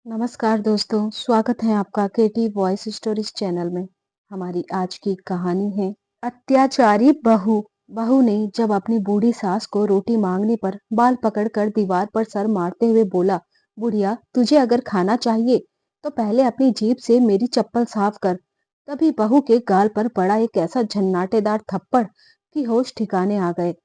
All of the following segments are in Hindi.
नमस्कार दोस्तों, स्वागत है आपका केटी वॉइस स्टोरीज चैनल में। हमारी आज की कहानी है अत्याचारी बहू। बहू ने जब अपनी बूढ़ी सास को रोटी मांगने पर बाल पकड़कर दीवार पर सर मारते हुए बोला, बुढ़िया तुझे अगर खाना चाहिए तो पहले अपनी जीभ से मेरी चप्पल साफ कर। तभी बहू के गाल पर पड़ा एक ऐसा झन्नाटेदार थप्पड़ कि होश ठिकाने आ गए।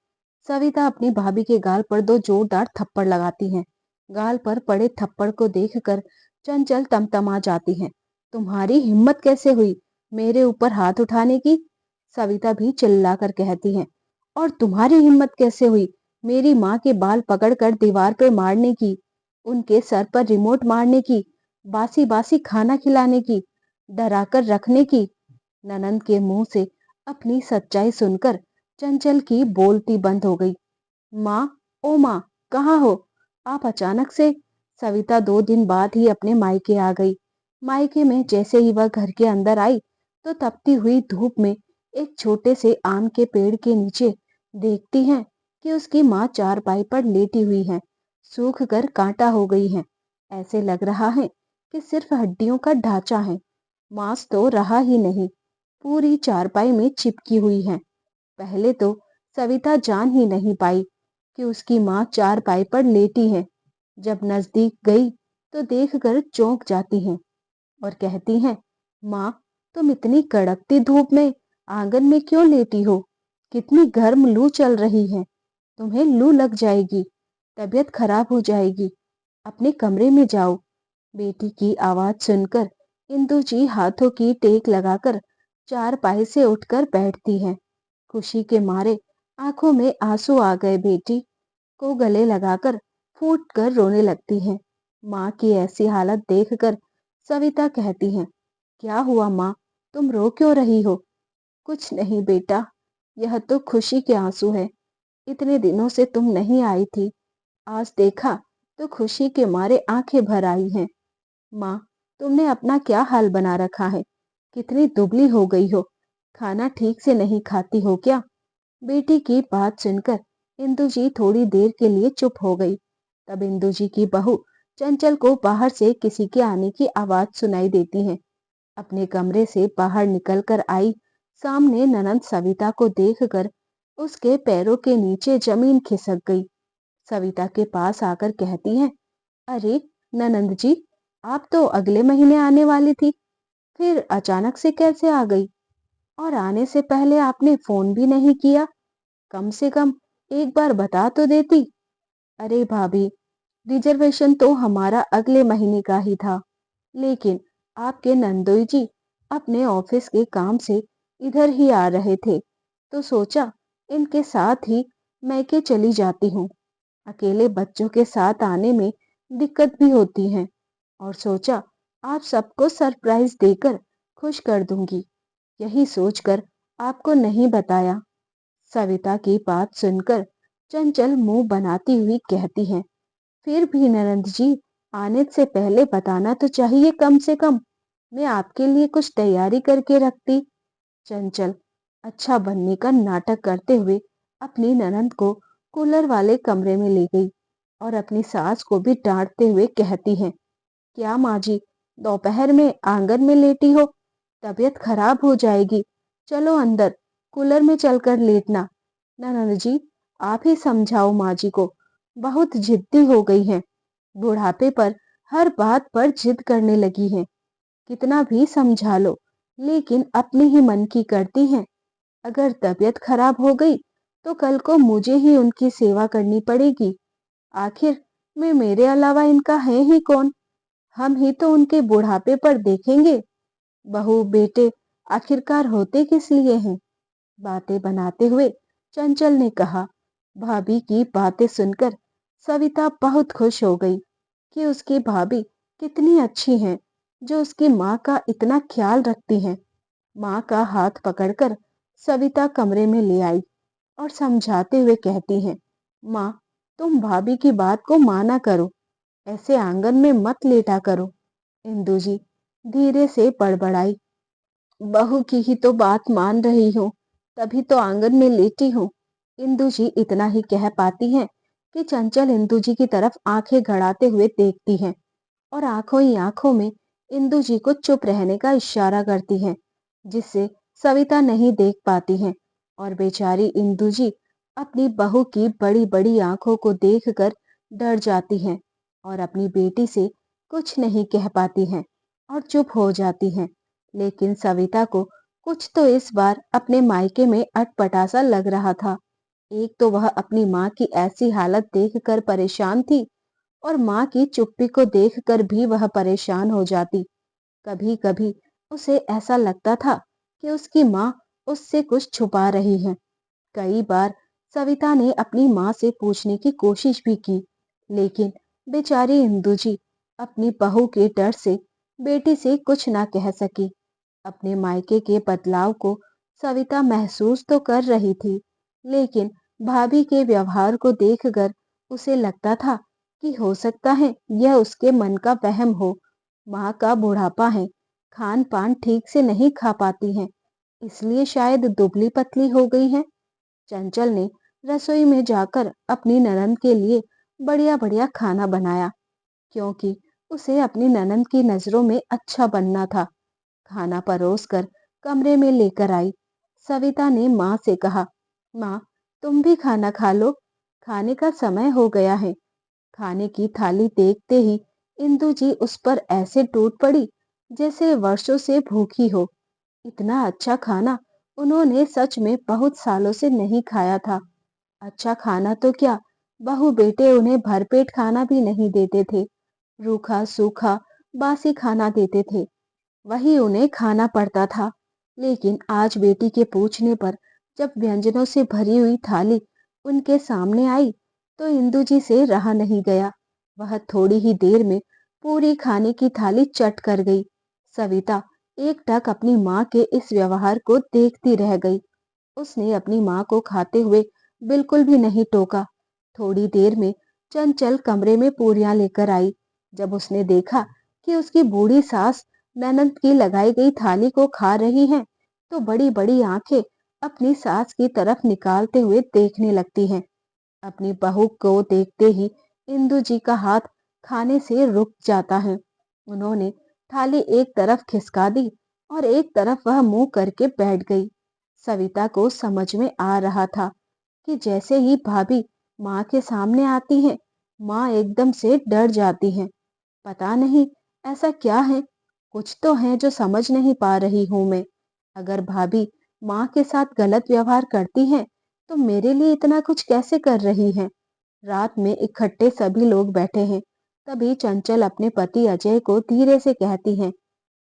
सविता अपनी भाभी के गाल पर दो जोरदार थप्पड़ लगाती हैं। गाल पर पड़े थप्पड़ को देखकर चंचल तमतमा जाती है। तुम्हारी हिम्मत कैसे हुई मेरे ऊपर हाथ उठाने की? सविता भी चिल्लाकर कहती है। और तुम्हारी हिम्मत कैसे हुई मेरी माँ के बाल पकड़कर दीवार पर मारने की, उनके सर पर रिमोट मारने की, बासी बासी खाना खिलाने की, डराकर रखने की? ननंद के मुंह से अपनी सच्चाई सुनकर चंचल की बोलती बंद हो गई। माँ, ओ माँ, कहाँ हो आप अचानक से? सविता 2 दिन बाद ही अपने मायके आ गई। मायके में जैसे ही वह घर के अंदर आई तो तपती हुई धूप में एक छोटे से आम के पेड़ के नीचे देखती है कि उसकी माँ चारपाई पर लेटी हुई है, सूख कर कांटा हो गई है। ऐसे लग रहा है कि सिर्फ हड्डियों का ढांचा है, मांस तो रहा ही नहीं, पूरी चारपाई में चिपकी हुई है। पहले तो सविता जान ही नहीं पाई कि उसकी माँ चारपाई पर लेटी है। जब नजदीक गई तो देखकर चौंक जाती हैं और कहती हैं, माँ, तुम इतनी कड़कती धूप में आंगन में क्यों लेटी हो? कितनी गर्म लू चल रही है, तुम्हें लू लग जाएगी, तबीयत खराब हो जाएगी, अपने कमरे में जाओ। बेटी की आवाज सुनकर इंदु जी हाथों की टेक लगाकर चारपाई से उठकर बैठती है। खुशी के मारे आंखों में आंसू आ गए। बेटी को गले लगाकर फूट कर रोने लगती है। माँ की ऐसी हालत देखकर सविता कहती है, क्या हुआ माँ, तुम रो क्यों रही हो? कुछ नहीं बेटा, यह तो खुशी के आंसू है। इतने दिनों से तुम नहीं आई थी, आज देखा तो खुशी के मारे आंखें भर आई हैं। माँ, तुमने अपना क्या हाल बना रखा है? कितनी दुबली हो गई हो, खाना ठीक से नहीं खाती हो क्या? बेटी की बात सुनकर इंदु जी थोड़ी देर के लिए चुप हो गई। तब इंदु जी की बहू चंचल को बाहर से किसी के आने की आवाज सुनाई देती है। अपने कमरे से बाहर निकलकर आई, सामने ननंद सविता को देखकर उसके पैरों के नीचे जमीन खिसक गई। सविता के पास आकर कहती है, अरे ननंद जी, आप तो अगले महीने आने वाली थी, फिर अचानक से कैसे आ गई? और आने से पहले आपने फोन भी नहीं किया, कम से कम एक बार बता तो देती। अरे भाभी, रिजर्वेशन तो हमारा अगले महीने का ही था, लेकिन आपके नंदोई जी अपने ऑफिस के काम से इधर ही आ रहे थे, तो सोचा इनके साथ ही मैके चली जाती हूँ। अकेले बच्चों के साथ आने में दिक्कत भी होती है, और सोचा आप सबको सरप्राइज देकर खुश कर दूंगी, यही सोचकर आपको नहीं बताया। सविता की बात सुनकर चंचल मुंह बनाती हुई कहती है, फिर भी ननंद जी, आने से पहले बताना तो चाहिए कम से कम, मैं आपके लिए कुछ तैयारी करके रखती। चंचल अच्छा बनने का नाटक करते हुए अपनी ननंद को कूलर वाले कमरे में ले गई और अपनी सास को भी डांटते हुए कहती है, क्या माँ जी, दोपहर में आंगन में लेटी हो, तबीयत खराब हो जाएगी, चलो अंदर कूलर में चलकर लेटना। ननद जी, आप ही समझाओ माँ जी को, बहुत जिद्दी हो गई हैं, बुढ़ापे पर हर बात पर जिद करने लगी हैं। कितना भी समझा लो, लेकिन अपने ही मन की करती हैं। अगर तबीयत खराब हो गई तो कल को मुझे ही उनकी सेवा करनी पड़ेगी। आखिर में मेरे अलावा इनका है ही कौन? हम ही तो उनके बुढ़ापे पर देखेंगे। बहू बेटे आखिरकार होते किस लिए हैं? बातें बनाते हुए चंचल ने कहा। भाभी की बातें सुनकर सविता बहुत खुश हो गई कि उसकी भाभी कितनी अच्छी हैं, जो उसकी माँ का इतना ख्याल रखती हैं। माँ का हाथ पकड़कर सविता कमरे में ले आई और समझाते हुए कहती हैं, माँ, तुम भाभी की बात को माना करो, ऐसे आंगन में मत लेटा करो। इंदु जी धीरे से बड़बड़ाई, बहू की ही तो बात मान रही हूँ, तभी तो आंगन में लेटी हूँ। इंदु जी इतना ही कह पाती हैं कि चंचल इंदु जी की तरफ आंखें गड़ाते हुए देखती हैं और आंखों ही आंखों में इंदु जी को चुप रहने का इशारा करती हैं, जिससे सविता नहीं देख पाती हैं। और बेचारी इंदु जी अपनी बहू की बड़ी बड़ी आंखों को देखकर डर जाती हैं और अपनी बेटी से कुछ नहीं कह पाती हैं और चुप हो जाती हैं। लेकिन सविता को कुछ तो इस बार अपने मायके में अटपटा सा लग रहा था। एक तो वह अपनी माँ की ऐसी हालत देखकर परेशान थी और माँ की चुप्पी को देखकर भी वह परेशान हो जाती। कभी कभी उसे ऐसा लगता था कि उसकी माँ उससे कुछ छुपा रही है। कई बार सविता ने अपनी माँ से पूछने की कोशिश भी की, लेकिन बेचारी इंदु जी अपनी बहू के डर से बेटी से कुछ ना कह सकी। अपने मायके के बदलाव को सविता महसूस तो कर रही थी, लेकिन भाभी के व्यवहार को देखकर उसे लगता था कि हो सकता है यह उसके मन का वहम हो। माँ का बुढ़ापा है, खान पान ठीक से नहीं खा पाती है, इसलिए शायद दुबली पतली हो गई है। चंचल ने रसोई में जाकर अपनी ननद के लिए बढ़िया बढ़िया खाना बनाया, क्योंकि उसे अपनी ननद की नजरों में अच्छा बनना था। खाना परोस कर कमरे में लेकर आई। सविता ने माँ से कहा, माँ, तुम भी खाना खा लो, खाने का समय हो गया है। खाने की थाली देखते ही इंदु जी उस पर ऐसे टूट पड़ी जैसे वर्षों से भूखी हो। इतना अच्छा खाना उन्होंने सच में बहुत सालों से नहीं खाया था। अच्छा खाना तो क्या, बहू बेटे उन्हें भरपेट खाना भी नहीं देते थे। रूखा सूखा बासी खाना देते थे, वही उन्हें खाना पड़ता था। लेकिन आज बेटी के पूछने पर जब व्यंजनों से भरी हुई थाली उनके सामने आई, तो इंदु जी से रहा नहीं गया। वह थोड़ी ही देर में पूरी खाने की थाली चट कर गई। सविता एकटक अपनी माँ के इस व्यवहार को देखती रह गई। उसने अपनी माँ को खाते हुए बिल्कुल भी नहीं टोका। थोड़ी देर में चंचल कमरे में पूरियां लेकर आई। जब उसने देखा कि उसकी बूढ़ी सास ननद की लगाई गई थाली को खा रही हैं, तो बड़ी बड़ी आंखें अपनी सास की तरफ निकालते हुए देखने लगती हैं। अपनी बहू को देखते ही इंदु जी का हाथ खाने से रुक जाता है। उन्होंने थाली एक तरफ खिसका दी और एक तरफ वह मुंह करके बैठ गई। सविता को समझ में आ रहा था कि जैसे ही भाभी माँ के सामने आती है, माँ एकदम से डर जाती है। पता नहीं ऐसा क्या है, कुछ तो है जो समझ नहीं पा रही हूं मैं। अगर भाभी माँ के साथ गलत व्यवहार करती है, तो मेरे लिए इतना कुछ कैसे कर रही है। रात में इकट्ठे सभी लोग बैठे हैं। तभी चंचल अपने पति अजय को धीरे से कहती है,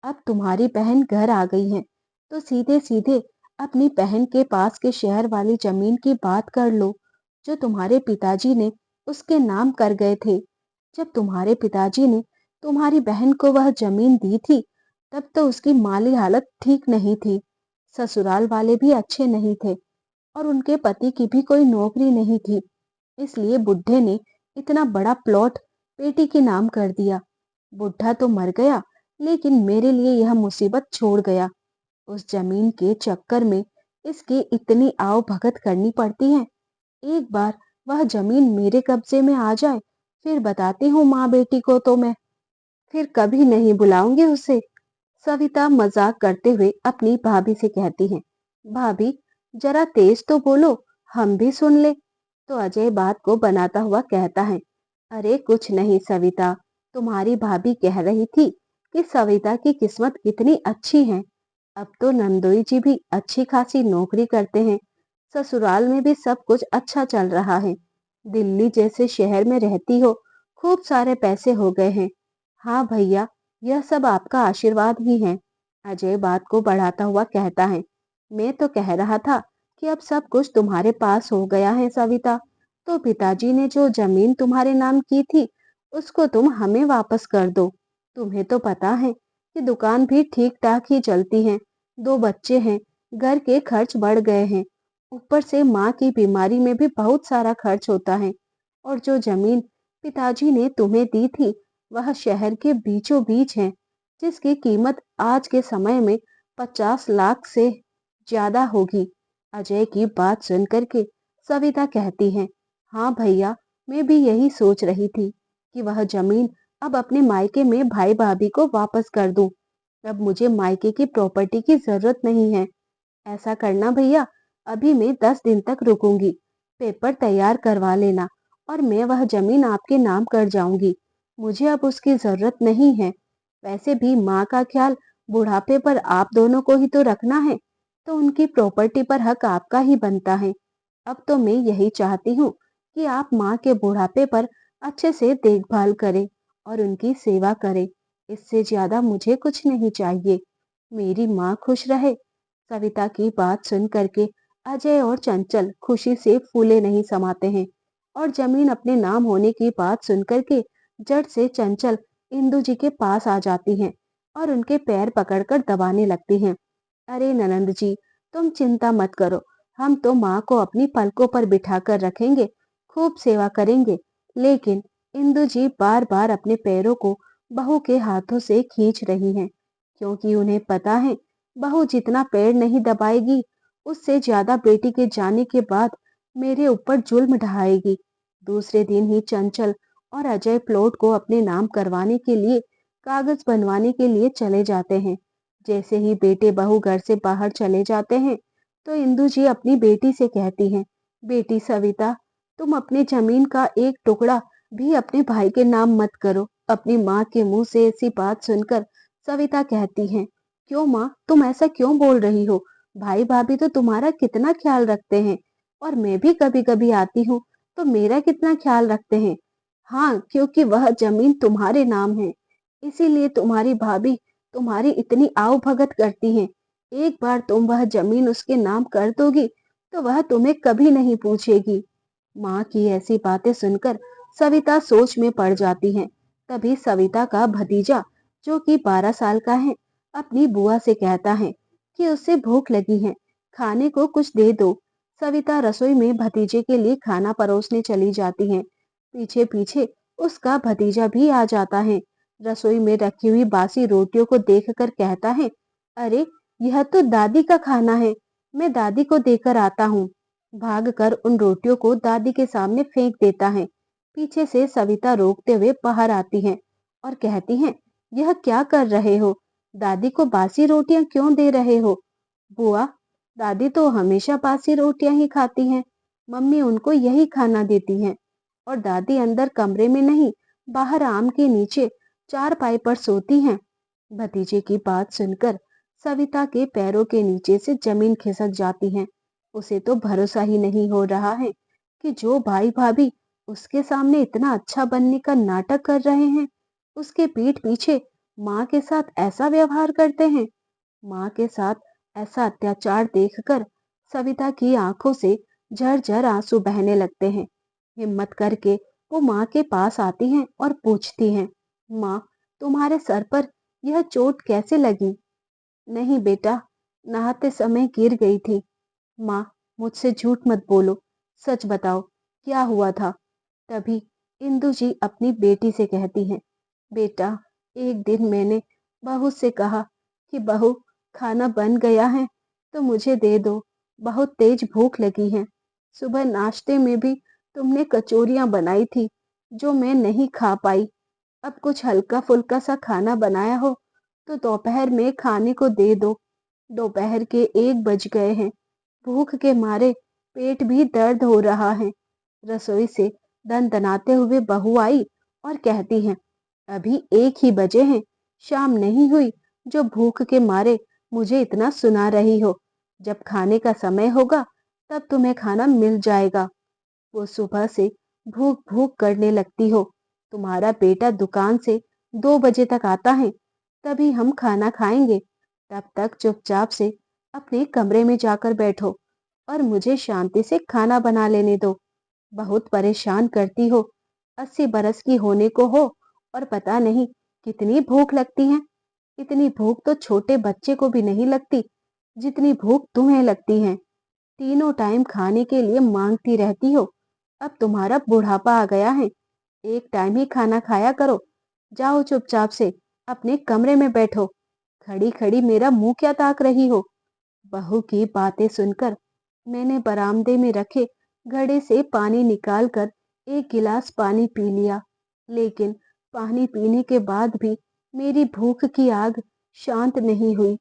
अब तुम्हारी बहन घर आ गई है, तो सीधे सीधे अपनी बहन के पास के शहर वाली जमीन की बात कर लो, जो तुम्हारे पिताजी ने उसके नाम कर गए थे। जब तुम्हारे पिताजी ने तुम्हारी बहन को वह जमीन दी थी, तब तो उसकी माली हालत ठीक नहीं थी। ससुराल वाले भी अच्छे नहीं थे और उनके पति की भी कोई नौकरी नहीं थी। इसलिए बुढ़े ने इतना बड़ा प्लॉट बेटी के नाम कर दिया। बुढ़ा तो मर गया, लेकिन मेरे लिए यह मुसीबत छोड़ गया। उस जमीन के चक्कर में इसकी इतनी आओ भगत करनी पड़ती है। एक बार वह जमीन मेरे कब्जे में आ जाए, फिर बताती हूँ माँ बेटी को तो मैं फिर कभी नहीं बुलाऊंगी उसे। सविता मजाक करते हुए अपनी भाभी से कहती है, भाभी जरा तेज तो बोलो, हम भी सुन ले। तो अजय बात को बनाता हुआ कहता है, अरे कुछ नहीं सविता, तुम्हारी भाभी कह रही थी कि सविता की किस्मत कितनी अच्छी है। अब तो नंदोई जी भी अच्छी खासी नौकरी करते हैं, ससुराल में भी सब कुछ अच्छा चल रहा है। दिल्ली जैसे शहर में रहती हो, खूब सारे पैसे हो गए हैं। हाँ भैया, यह सब आपका आशीर्वाद ही है। अजय बात को बढ़ाता हुआ कहता है, मैं तो कह रहा था कि अब सब कुछ तुम्हारे पास हो गया है सविता, तो पिताजी ने जो जमीन तुम्हारे नाम की थी, उसको तुम हमें वापस कर दो। तुम्हें तो पता है कि दुकान भी ठीक ठाक ही चलती है, दो बच्चे हैं, घर के खर्च बढ़ गए हैं, ऊपर से माँ की बीमारी में भी बहुत सारा खर्च होता है। और जो जमीन पिताजी ने तुम्हें दी थी, वह शहर के बीचों बीच है, जिसकी कीमत आज के समय में 50 लाख से ज्यादा होगी। अजय की बात सुनकर के सविता कहती है, हाँ भैया, मैं भी यही सोच रही थी कि वह जमीन अब अपने मायके में भाई भाभी को वापस कर दूं। अब मुझे मायके की प्रॉपर्टी की जरूरत नहीं है। ऐसा करना भैया, अभी मैं 10 दिन तक रुकूंगी। पेपर तैयार करवा लेना और मैं वह जमीन आपके नाम कर जाऊंगी। मुझे अब उसकी जरूरत नहीं है। वैसे भी माँ का ख्याल बुढ़ापे पर आप दोनों को ही तो रखना है, तो उनकी प्रॉपर्टी पर हक आपका ही बनता है। अब तो मैं यही चाहती हूँ कि आप माँ के बुढ़ापे पर अच्छे से देखभाल करें और उनकी सेवा करें। इससे ज्यादा मुझे कुछ नहीं चाहिए। मेरी माँ खुश रहे। सविता की बात सुन करके अजय और चंचल खुशी से फूले नहीं समाते हैं और जमीन अपने नाम होने की बात सुन करके जड़ से चंचल इंदु जी के पास आ जाती हैं और उनके पैर पकड़कर दबाने लगती हैं। अरे ननंद जी, तुम चिंता मत करो। हम तो माँ को अपनी पलकों पर बिठा कर रखेंगे, खूब सेवा करेंगे। लेकिन इंदु जी बार बार अपने पैरों को बहू के हाथों से खींच रही हैं, क्योंकि उन्हें पता है बहू जितना पैर नहीं दबाएगी, उससे ज्यादा बेटी के जाने के बाद मेरे ऊपर जुल्म ढाएगी। दूसरे दिन ही चंचल और अजय प्लॉट को अपने नाम करवाने के लिए कागज बनवाने के लिए चले जाते हैं। जैसे ही बेटे बहू घर से बाहर चले जाते हैं, तो इंदु जी अपनी बेटी से कहती हैं, बेटी सविता, तुम अपनी जमीन का एक टुकड़ा भी अपने भाई के नाम मत करो। अपनी माँ के मुंह से ऐसी बात सुनकर सविता कहती हैं, क्यों माँ, तुम ऐसा क्यों बोल रही हो? भाई भाभी तो तुम्हारा कितना ख्याल रखते हैं और मैं भी कभी कभी आती हूँ तो मेरा कितना ख्याल रखते हैं। हाँ, क्योंकि वह जमीन तुम्हारे नाम है, इसीलिए तुम्हारी भाभी तुम्हारी इतनी आओ भगत करती हैं। एक बार तुम वह जमीन उसके नाम कर दोगी तो वह तुम्हें कभी नहीं पूछेगी। माँ की ऐसी बातें सुनकर सविता सोच में पड़ जाती हैं। तभी सविता का भतीजा, जो कि 12 साल का है, अपनी बुआ से कहता है कि उसे भूख लगी है, खाने को कुछ दे दो। सविता रसोई में भतीजे के लिए खाना परोसने चली जाती है। पीछे पीछे उसका भतीजा भी आ जाता है। रसोई में रखी हुई बासी रोटियों को देखकर कहता है, अरे, यह तो दादी का खाना है, मैं दादी को देकर आता हूँ। भागकर उन रोटियों को दादी के सामने फेंक देता है। पीछे से सविता रोकते हुए बाहर आती है और कहती है, यह क्या कर रहे हो? दादी को बासी रोटियां क्यों दे रहे हो? बुआ, दादी तो हमेशा बासी रोटियां ही खाती हैं। मम्मी उनको यही खाना देती हैं और दादी अंदर कमरे में नहीं, बाहर आम के नीचे चारपाई पर सोती हैं। भतीजे की बात सुनकर सविता के पैरों के नीचे से जमीन खिसक जाती है। उसे तो भरोसा ही नहीं हो रहा है कि जो भाई भाभी उसके सामने इतना अच्छा बनने का नाटक कर रहे हैं, उसके पीठ पीछे माँ के साथ ऐसा व्यवहार करते हैं। माँ के साथ ऐसा अत्याचार देखकर सविता की आंखों से झरझर आंसू बहने लगते हैं। हिम्मत करके वो माँ के पास आती हैं और पूछती हैं, माँ, तुम्हारे सर पर यह चोट कैसे लगी? नहीं बेटा, नहाते समय गिर गई थी। माँ, मुझसे झूठ मत बोलो, सच बताओ, क्या हुआ था? तभी इंदु जी अपनी बेटी से कहती हैं, बेटा, एक दिन मैंने बहू से कहा कि बहू, खाना बन गया है तो मुझे दे दो, बहुत तेज भूख लगी है। सुबह नाश्ते में भी तुमने कचौरियां बनाई थी जो मैं नहीं खा पाई। अब कुछ हल्का फुल्का सा खाना बनाया हो तो दोपहर में खाने को दे दो। दोपहर के 1 बज गए हैं। भूख के मारे पेट भी दर्द हो रहा है। रसोई से दनदनाते हुए बहू आई और कहती है, अभी 1 ही बजे हैं, शाम नहीं हुई जो भूख के मारे मुझे इतना सुना रही हो। जब खाने का समय होगा तब तुम्हें खाना मिल जाएगा। वो सुबह से भूख भूख करने लगती हो। तुम्हारा बेटा दुकान से 2 बजे तक आता है, तभी हम खाना खाएंगे। तब तक चुपचाप से अपने कमरे में जाकर बैठो और मुझे शांति से खाना बना लेने दो। बहुत परेशान करती हो। 80 बरस की होने को हो और पता नहीं कितनी भूख लगती है। इतनी भूख तो छोटे बच्चे को भी नहीं लगती जितनी भूख तुम्हें लगती है। तीनों टाइम खाने के लिए मांगती रहती हो। अब तुम्हारा बुढ़ापा आ गया है, एक टाइम ही खाना खाया करो। जाओ चुपचाप से अपने कमरे में बैठो। खड़ी खड़ी मेरा मुंह क्या ताक रही हो? बहू की बातें सुनकर मैंने बरामदे में रखे घड़े से पानी निकालकर 1 गिलास पानी पी लिया, लेकिन पानी पीने के बाद भी मेरी भूख की आग शांत नहीं हुई।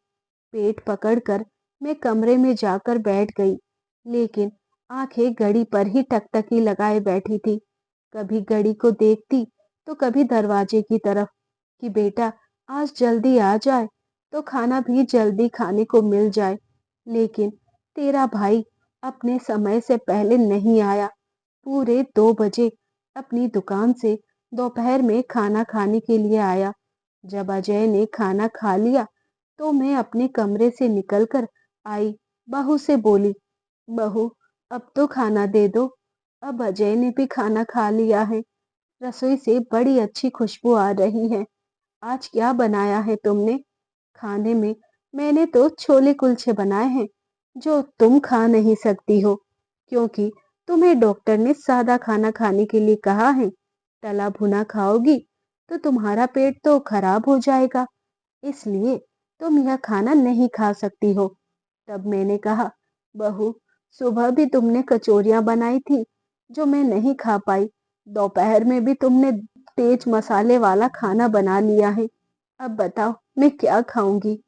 पेट पकड़कर मैं कमरे में जाकर बैठ गई, लेकिन आंखें घड़ी पर ही टकटकी लगाए बैठी थी। कभी घड़ी को देखती तो कभी दरवाजे की तरफ कि बेटा आज जल्दी आ जाए तो खाना भी जल्दी खाने को मिल जाए। लेकिन तेरा भाई अपने समय से पहले नहीं आया। पूरे 2 बजे अपनी दुकान से दोपहर में खाना खाने के लिए आया। जब अजय ने खाना खा लिया तो मैं अपने कमरे से निकलकर आई, बहू से बोली, बहू अब तो खाना दे दो। अब अजय ने भी खाना खा लिया है। रसोई से बड़ी अच्छी खुशबू आ रही है। आज क्या बनाया है तुमने? खाने में मैंने तो छोले कुलचे बनाए हैं, जो तुम खा नहीं सकती हो, क्योंकि तुम्हें डॉक्टर ने सादा खाना खाने के लिए कहा है। तला भुना खाओगी तो तुम्हारा पेट तो खराब हो जाएगा, इसलिए तुम यह खाना नहीं खा सकती हो। तब मैंने कहा, बहू सुबह भी तुमने कचौरियां बनाई थी, जो मैं नहीं खा पाई। दोपहर में भी तुमने तेज मसाले वाला खाना बना लिया है। अब बताओ मैं क्या खाऊंगी?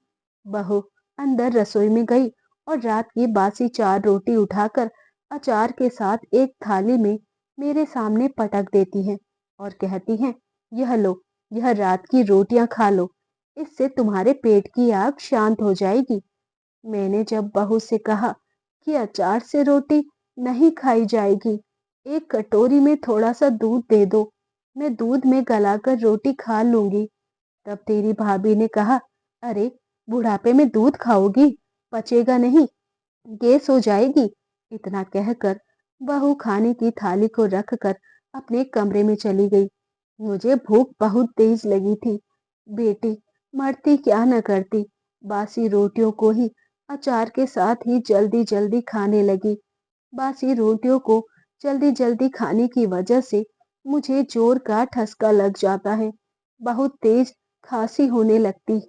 बहू अंदर रसोई में गई और रात की बासी 4 रोटी उठाकर अचार के साथ एक थाली में मेरे सामने पटक देती है और कहती है, यह लो, यह रात की रोटियां खा लो, इससे तुम्हारे पेट की आग शांत हो जाएगी। मैंने जब बहू से कहा कि अचार से रोटी नहीं खाई जाएगी, एक कटोरी में थोड़ा सा दूध दे दो, मैं दूध में गलाकर रोटी खा लूंगी। तब तेरी भाभी ने कहा, अरे बुढ़ापे में दूध खाओगी, पचेगा नहीं, गैस हो जाएगी। इतना कहकर बहू खाने की थाली को रखकर अपने कमरे में चली गई। मुझे भूख बहुत तेज लगी थी। बेटी मरती क्या न करती, बासी रोटियों को ही अचार के साथ ही जल्दी जल्दी खाने लगी। बासी रोटियों को जल्दी जल्दी खाने की वजह से मुझे जोर का ठसका लग जाता है। बहुत तेज खांसी होने लगती।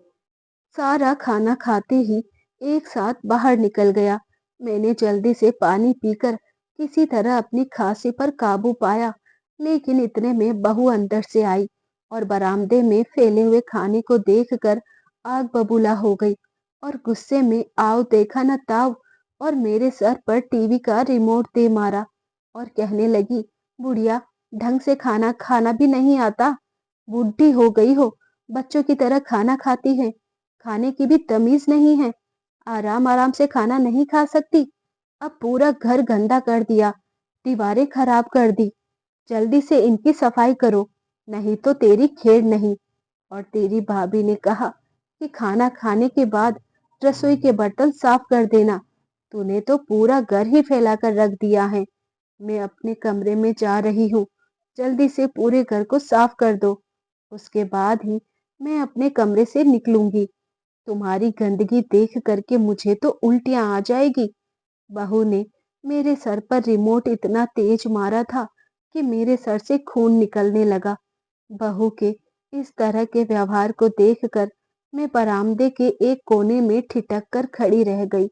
सारा खाना खाते ही एक साथ बाहर निकल गया। मैंने जल्दी से पानी पीकर किसी तरह अपनी खांसी पर काबू पाया, लेकिन इतने में बहू अंदर से आई और बरामदे में फैले हुए खाने को देखकर आग बबूला हो गई और गुस्से में आओ देखा न ताव और मेरे सर पर टीवी का रिमोट दे मारा और कहने लगी, बुढ़िया ढंग से खाना खाना भी नहीं आता, बूढ़ी हो गई हो, बच्चों की तरह खाना खाती है, खाने की भी तमीज नहीं है, आराम आराम से खाना नहीं खा सकती। अब पूरा घर गंदा कर दिया, दीवारें खराब कर दी, जल्दी से इनकी सफाई करो, नहीं तो तेरी खैर नहीं। और तेरी भाभी ने कहा कि खाना खाने के बाद रसोई के बर्तन साफ कर देना। तूने तो पूरा घर ही फैला कर रख दिया है। मैं अपने कमरे में जा रही हूँ, जल्दी से पूरे घर को साफ कर दो, उसके बाद ही मैं अपने कमरे से निकलूंगी। तुम्हारी गंदगी देख करके मुझे तो उल्टियां आ जाएगी। बहू ने मेरे सर पर रिमोट इतना तेज मारा था कि मेरे सर से खून निकलने लगा। बहू के इस तरह के व्यवहार को देखकर मैं बरामदे के एक कोने में ठिठक कर खड़ी रह गई।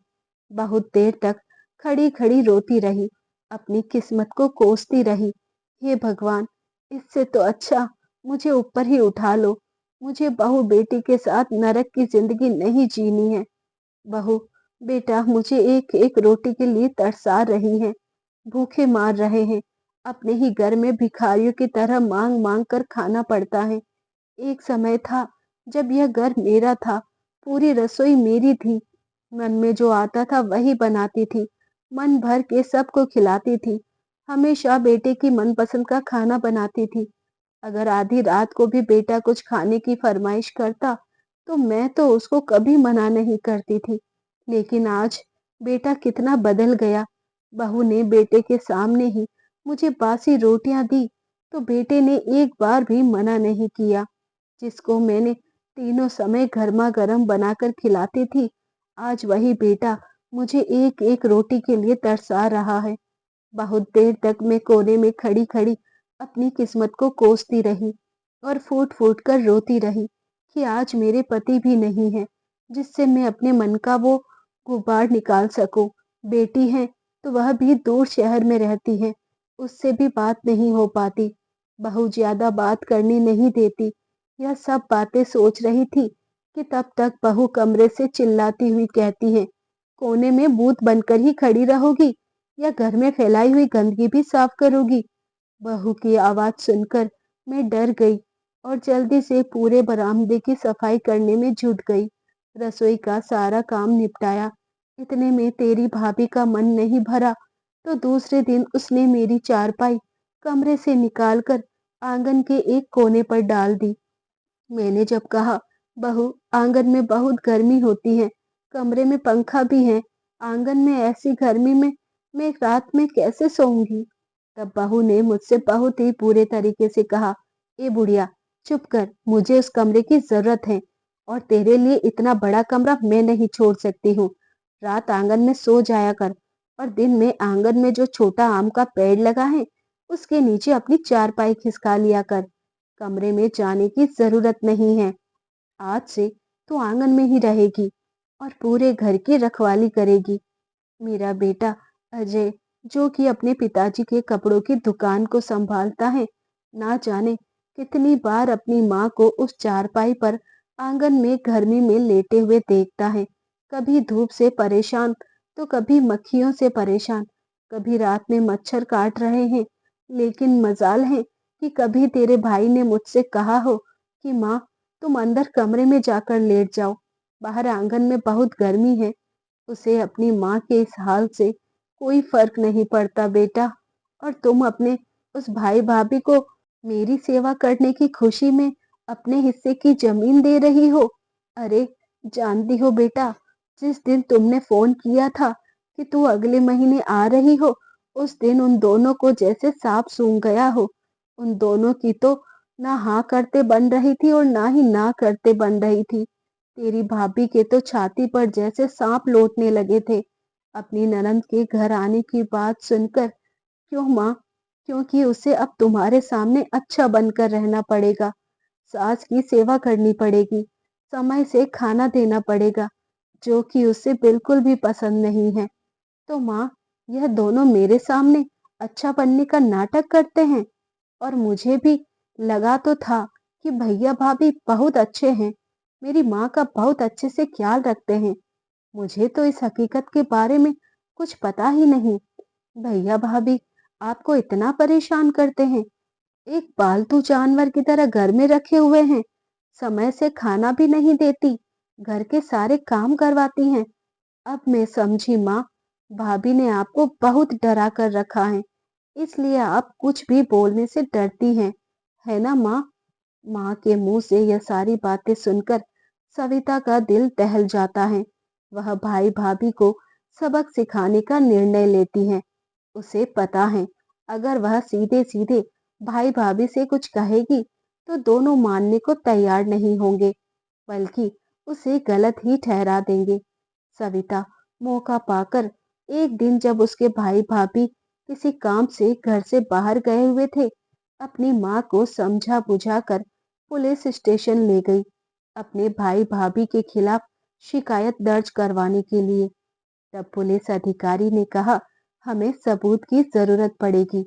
बहुत देर तक खड़ी खड़ी रोती रही, अपनी किस्मत को कोसती रही। हे भगवान, इससे तो अच्छा मुझे ऊपर ही उठा लो। मुझे बहू बेटी के साथ नरक की जिंदगी नहीं जीनी है। बहू बेटा मुझे एक एक रोटी के लिए तरसा रही हैं, भूखे मार रहे हैं। अपने ही घर में भिखारियों की तरह मांग मांग कर खाना पड़ता है। एक समय था जब यह घर मेरा था, पूरी रसोई मेरी थी। मन में जो आता था वही बनाती थी, मन भर के सबको खिलाती थी। हमेशा बेटे की मनपसंद का खाना बनाती थी। अगर आधी रात को भी बेटा कुछ खाने की फरमाइश करता तो मैं तो उसको कभी मना नहीं करती थी। लेकिन आज बेटा कितना बदल गया। बहू ने बेटे के सामने ही मुझे बासी रोटियां दी तो बेटे ने एक बार भी मना नहीं किया। जिसको मैंने तीनों समय गर्मा गर्म बनाकर खिलाती थी, आज वही बेटा मुझे एक एक रोटी के लिए तरसा रहा है। बहुत देर तक मैं कोने में खड़ी खड़ी अपनी किस्मत को कोसती रही और फूट फूट कर रोती रही कि आज मेरे पति भी नहीं है, जिससे मैं अपने मन का वो गुबार निकाल सकूं। बेटी है तो वह भी दूर शहर में रहती है, उससे भी बात नहीं हो पाती। बहू ज्यादा बात करनी नहीं देती। यह सब बातें सोच रही थी कि तब तक बहू कमरे से चिल्लाती हुई कहती है, कोने में भूत बनकर ही खड़ी रहोगी या घर में फैलाई हुई गंदगी भी साफ करोगी। बहू की आवाज सुनकर मैं डर गई और जल्दी से पूरे बरामदे की सफाई करने में जुट गई। रसोई का सारा काम निपटाया। इतने में तेरी भाभी का मन नहीं भरा तो दूसरे दिन उसने मेरी चारपाई कमरे से निकालकर आंगन के एक कोने पर डाल दी। मैंने जब कहा, बहू आंगन में बहुत गर्मी होती है, कमरे में पंखा भी है, आंगन में ऐसी गर्मी में मैं रात में कैसे सोऊंगी? तब बहू ने मुझसे बहुत ही बुरे तरीके से कहा, ए बुढ़िया चुप कर, मुझे उस कमरे की जरूरत है और तेरे लिए इतना बड़ा कमरा मैं नहीं छोड़ सकती हूँ। रात आंगन में सो जाया कर और दिन में आंगन में जो छोटा आम का पेड़ लगा है उसके नीचे अपनी चारपाई खिसका लिया कर। कमरे में जाने की जरूरत नहीं है। आज से तू आंगन में ही रहेगी और पूरे घर की रखवाली करेगी। मेरा बेटा अजय, जो कि अपने पिताजी के कपड़ों की दुकान को संभालता है, ना जाने कितनी बार अपनी माँ को उस चारपाई पर आंगन में गर्मी में लेटे हुए देखता है। कभी धूप से परेशान तो कभी मक्खियों से परेशान, कभी रात में मच्छर काट रहे हैं। लेकिन मजाल है कि कभी तेरे भाई ने मुझसे कहा हो कि माँ तुम अंदर कमरे में जाकर लेट जाओ, बाहर आंगन में बहुत गर्मी है। उसे अपनी माँ के इस हाल से कोई फर्क नहीं पड़ता बेटा। और तुम अपने उस भाई भाभी को मेरी सेवा करने की खुशी में अपने हिस्से की जमीन दे रही हो। अरे जानती हो बेटा, जिस दिन तुमने फोन किया था कि तू अगले महीने आ रही हो, उस दिन उन दोनों को जैसे सांप सूंघ गया हो। उन दोनों की तो ना हाँ करते बन रही थी और ना ही ना करते बन रही थी। तेरी भाभी के तो छाती पर जैसे सांप लौटने लगे थे अपनी ननद के घर आने की बात सुनकर। क्यों माँ? क्योंकि उसे अब तुम्हारे सामने अच्छा बनकर रहना पड़ेगा, सास की सेवा करनी पड़ेगी, समय से खाना देना पड़ेगा, जो कि उसे बिल्कुल भी पसंद नहीं है। तो माँ, यह दोनों मेरे सामने अच्छा बनने का नाटक करते हैं और मुझे भी लगा तो था कि भैया भाभी बहुत अच्छे हैं, मेरी माँ का बहुत अच्छे से ख्याल रखते हैं। मुझे तो इस हकीकत के बारे में कुछ पता ही नहीं। भैया भाभी आपको इतना परेशान करते हैं, एक पालतू जानवर की तरह घर में रखे हुए हैं, समय से खाना भी नहीं देती, घर के सारे काम करवाती हैं। अब मैं समझी माँ, भाभी ने आपको बहुत डरा कर रखा है, इसलिए आप कुछ भी बोलने से डरती हैं, है ना माँ? माँ के मुंह से यह सारी बातें सुनकर सविता का दिल दहल जाता है। वह भाई भाभी को सबक सिखाने का निर्णय लेती है। उसे पता है अगर वह सीधे सीधे भाई भाभी से कुछ कहेगी तो दोनों मानने को तैयार नहीं होंगे, बल्कि उसे गलत ही ठहरा देंगे। सविता मौका पाकर एक दिन जब उसके भाई भाभी किसी काम से घर से बाहर गए हुए थे, अपनी माँ को समझा बुझाकर पुलिस स्टेशन ले गई अपने भाई भाभी के खिलाफ शिकायत दर्ज करवाने के लिए। तब पुलिस अधिकारी ने कहा, हमें सबूत की जरूरत पड़ेगी,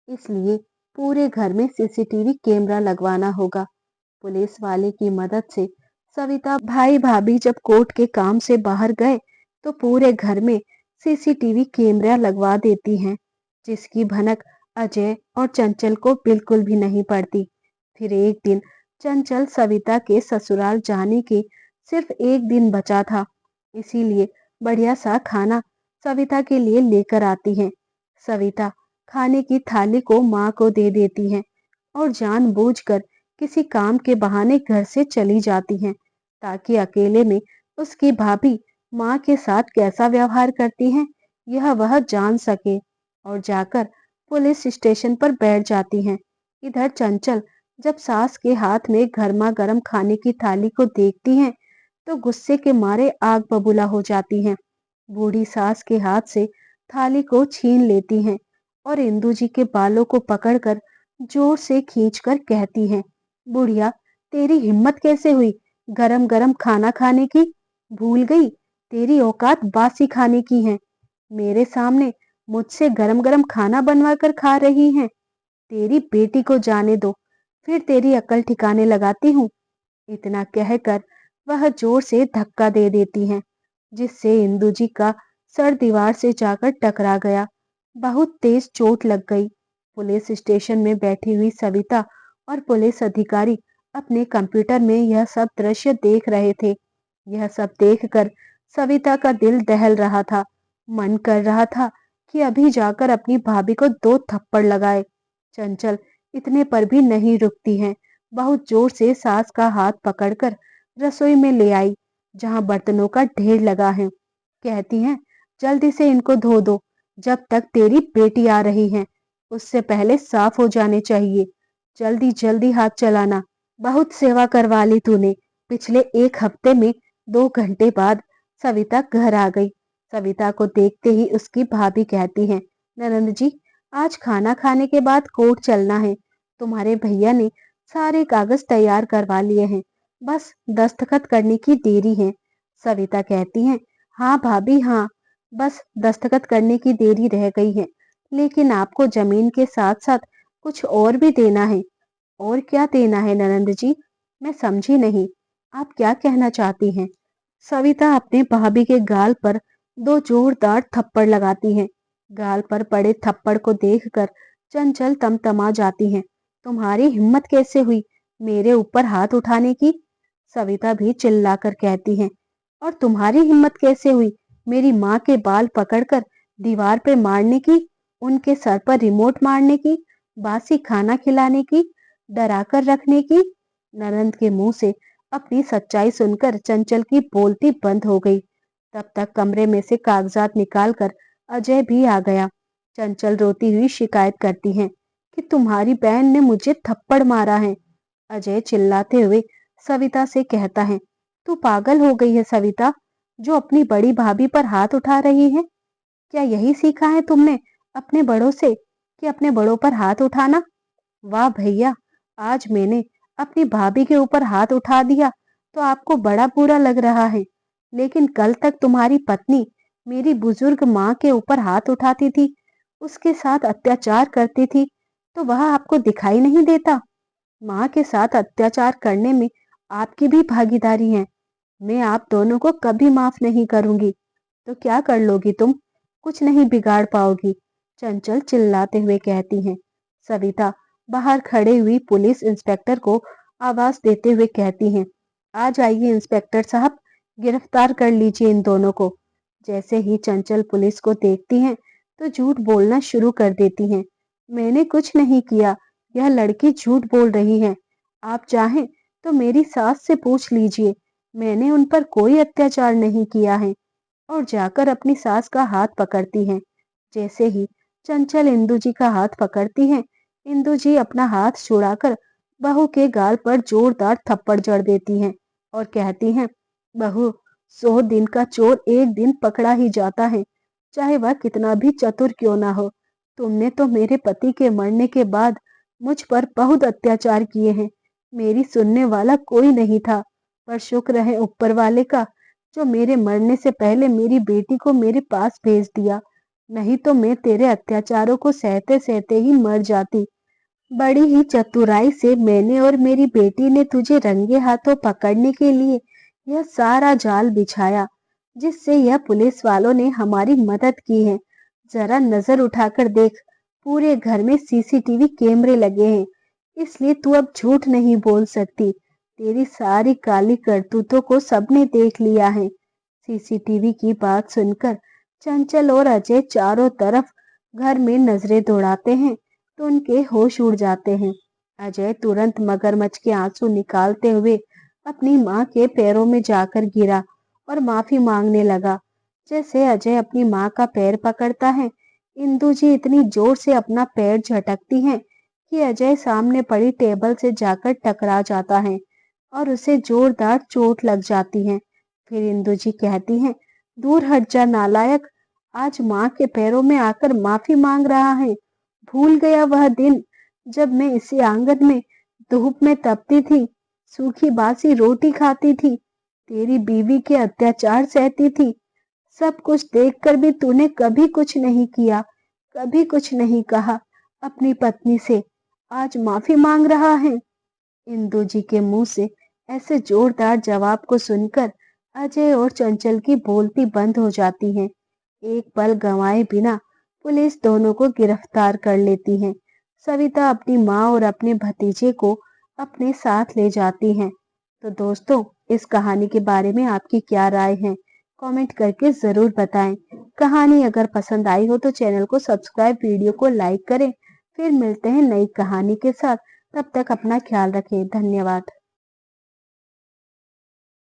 इसलिए पूरे घर में सीसीटीवी कैमरा लगवाना होगा। पुलिस वाले की मदद से सविता भाई भाभी जब कोर्ट के काम से बाहर गए तो पूरे घर में सीसीटीवी कैमरा लगवा देती हैं, जिसकी भनक अजय और चंचल को बिल्कुल भी नहीं पड़ती। फिर एक दिन चंचल सविता के ससुराल जाने के सिर्फ एक दिन बचा था, इसीलिए बढ़िया सा खाना सविता के लिए लेकर आती हैं। सविता खाने की थाली को माँ को दे देती हैं और जानबूझकर किसी काम के बहाने घर से चली जाती हैं, ताकि अकेले में उसकी भाभी माँ के साथ कैसा व्यवहार करती हैं यह वह जान सके। और जाकर पुलिस स्टेशन पर बैठ जाती हैं। इधर चंचल जब सास के हाथ में गर्मा गर्म खाने की थाली को देखती हैं तो गुस्से के मारे आग बबूला हो जाती हैं। बूढ़ी सास के हाथ से थाली को छीन लेती हैं और इंदु जी के बालों को पकड़कर जोर से खींचकर कहती हैं, बुढ़िया तेरी हिम्मत कैसे हुई गरम गरम खाना खाने की? भूल गई तेरी औकात बासी खाने की है? मेरे सामने मुझसे गरम गरम खाना बनवा कर खा रही हैं? तेरी बेटी को जाने दो, फिर तेरी अकल ठिकाने लगाती हूँ। इतना कहकर वह जोर से धक्का दे देती हैं, जिससे इंदु जी का सर दीवार से जाकर टकरा गया। बहुत तेज चोट लग गई। पुलिस स्टेशन में बैठी हुई सविता और पुलिस अधिकारी अपने कंप्यूटर में यह सब दृश्य देख रहे थे। यह सब देखकर सविता का दिल दहल रहा था। मन कर रहा था कि अभी जाकर अपनी भाभी को 2 थप्पड़ लगाए। चंचल इतने पर भी नहीं रुकती हैं। बहुत जोर से सास का हाथ पकड़कर रसोई में ले आई, जहां बर्तनों का ढेर लगा है। कहती हैं, जल्दी से इनको धो दो, जब तक तेरी बेटी आ रही है, उससे पहले साफ हो जाने चाहिए। जल्दी जल्दी हाथ चलाना। बहुत सेवा करवा ली तूने। पिछले 1 हफ्ते में 2 घंटे बाद सविता घर आ गई। सविता को देखते ही उसकी भाभी कहती हैं, ननंद जी, आज खाना खाने के बाद कोर्ट चलना है। तुम्हारे भैया ने सारे कागज तैयार करवा लिए हैं, बस दस्तखत करने की देरी है। सविता कहती हैं, हाँ भाभी हाँ, बस दस्तखत करने की देरी रह गई है। लेकिन आपको जमीन के साथ साथ कुछ और भी देना है। और क्या देना है ननंद जी? मैं समझी नहीं, आप क्या कहना चाहती हैं? सविता अपने भाभी के गाल पर 2 जोरदार थप्पड़ लगाती हैं। गाल पर पड़े थप्पड़ को देखकर चंचल तमतमा जाती हैं। तुम्हारी हिम्मत कैसे हुई मेरे ऊपर हाथ उठाने की? सविता भी चिल्लाकर कहती हैं, और तुम्हारी हिम्मत कैसे हुई मेरी माँ के बाल पकड़कर दीवार पे मारने की, उनके सर पर रिमोट मारने की, बासी खाना खिलाने की, डराकर रखने की? ननंद के मुंह से अपनी सच्चाई सुनकर चंचल की बोलती बंद हो गई। तब तक कमरे में से कागजात निकालकर अजय भी आ गया। चंचल रोती हुई शिकायत करती है कि तुम्हारी बहन ने मुझे थप्पड़ मारा है। अजय चिल्लाते हुए सविता से कहता है, तू पागल हो गई है सविता, जो अपनी बड़ी भाभी पर हाथ उठा रही है? क्या यही सीखा है तुमने अपने बड़ों से कि अपने बड़ों पर हाथ उठाना? वाह भैया, आज मैंने अपनी भाभी के ऊपर हाथ उठा दिया तो आपको बड़ा बुरा लग रहा है, लेकिन कल तक तुम्हारी पत्नी मेरी बुजुर्ग माँ के ऊपर हाथ उठाती थी, उसके साथ अत्याचार करती थी, तो वह आपको दिखाई नहीं देता? माँ के साथ अत्याचार करने में आपकी भी भागीदारी है। मैं आप दोनों को कभी माफ नहीं करूंगी। तो क्या कर लोगी तुम? कुछ नहीं बिगाड़ पाओगी, चंचल चिल्लाते हुए कहती हैं। सविता बाहर खड़े हुई पुलिस इंस्पेक्टर को आवाज देते हुए कहती हैं, आ जाइए इंस्पेक्टर साहब, गिरफ्तार कर लीजिए इन दोनों को। जैसे ही चंचल पुलिस को देखती हैं तो झूठ बोलना शुरू कर देती हैं। मैंने कुछ नहीं किया, यह लड़की झूठ बोल रही है। आप चाहें तो मेरी सास से पूछ लीजिए, मैंने उन पर कोई अत्याचार नहीं किया है। और जाकर अपनी सास का हाथ पकड़ती हैं। जैसे ही चंचल इंदु जी का हाथ पकड़ती हैं, इंदु जी अपना हाथ छुड़ाकर बहू के गाल पर जोरदार थप्पड़ जड़ देती हैं और कहती हैं, बहू, 100 दिन का चोर एक दिन पकड़ा ही जाता है, चाहे वह कितना भी चतुर क्यों ना हो। तुमने तो मेरे पति के मरने के बाद मुझ पर बहुत अत्याचार किए हैं। मेरी सुनने वाला कोई नहीं था, पर शुक्र है ऊपर वाले का, जो मेरे मरने से पहले मेरी बेटी को मेरे पास भेज दिया, नहीं तो मैं तेरे अत्याचारों को सहते सहते ही मर जाती। बड़ी ही चतुराई से मैंने और मेरी बेटी ने तुझे रंगे हाथों पकड़ने के लिए यह सारा जाल बिछाया, जिससे यह पुलिस वालों ने हमारी मदद की है। जरा नजर उठाकर देख, पूरे घर में सीसीटीवी कैमरे लगे हैं, इसलिए तू अब झूठ नहीं बोल सकती। तेरी सारी काली करतूतों को सबने देख लिया है। सीसीटीवी की बात सुनकर चंचल और अजय चारों तरफ घर में नजरें दौड़ाते हैं तो उनके होश उड़ जाते हैं। अजय तुरंत मगरमच्छ के आंसू निकालते हुए अपनी माँ के पैरों में जाकर गिरा और माफी मांगने लगा। जैसे अजय अपनी माँ का पैर पकड़ता है, इंदु जी इतनी जोर से अपना पैर झटकती हैं कि अजय सामने पड़ी टेबल से जाकर टकरा जाता है और उसे जोरदार चोट लग जाती है। फिर इंदु जी कहती हैं, दूर हट जा नालायक, आज माँ के पैरों में आकर माफी मांग रहा है। भूल गया वह दिन जब मैं इसी आंगन में धूप में तपती थी, सूखी बासी रोटी खाती थी, तेरी बीवी के अत्याचार सहती थी। सब कुछ देखकर भी तूने कभी कुछ नहीं किया, कभी कुछ नहीं कहा अपनी पत्नी से। आज माफी मांग रहा है। इंदु जी के मुंह से ऐसे जोरदार जवाब को सुनकर अजय और चंचल की बोलती बंद हो जाती है। एक पल गंवाए बिना पुलिस दोनों को गिरफ्तार कर लेती है। सविता अपनी माँ और अपने भतीजे को अपने साथ ले जाती हैं। तो दोस्तों, इस कहानी के बारे में आपकी क्या राय है? कमेंट करके जरूर बताएं। कहानी अगर पसंद आई हो तो चैनल को सब्सक्राइब, वीडियो को लाइक करें। फिर मिलते हैं नई कहानी के साथ। तब तक अपना ख्याल रखें। धन्यवाद।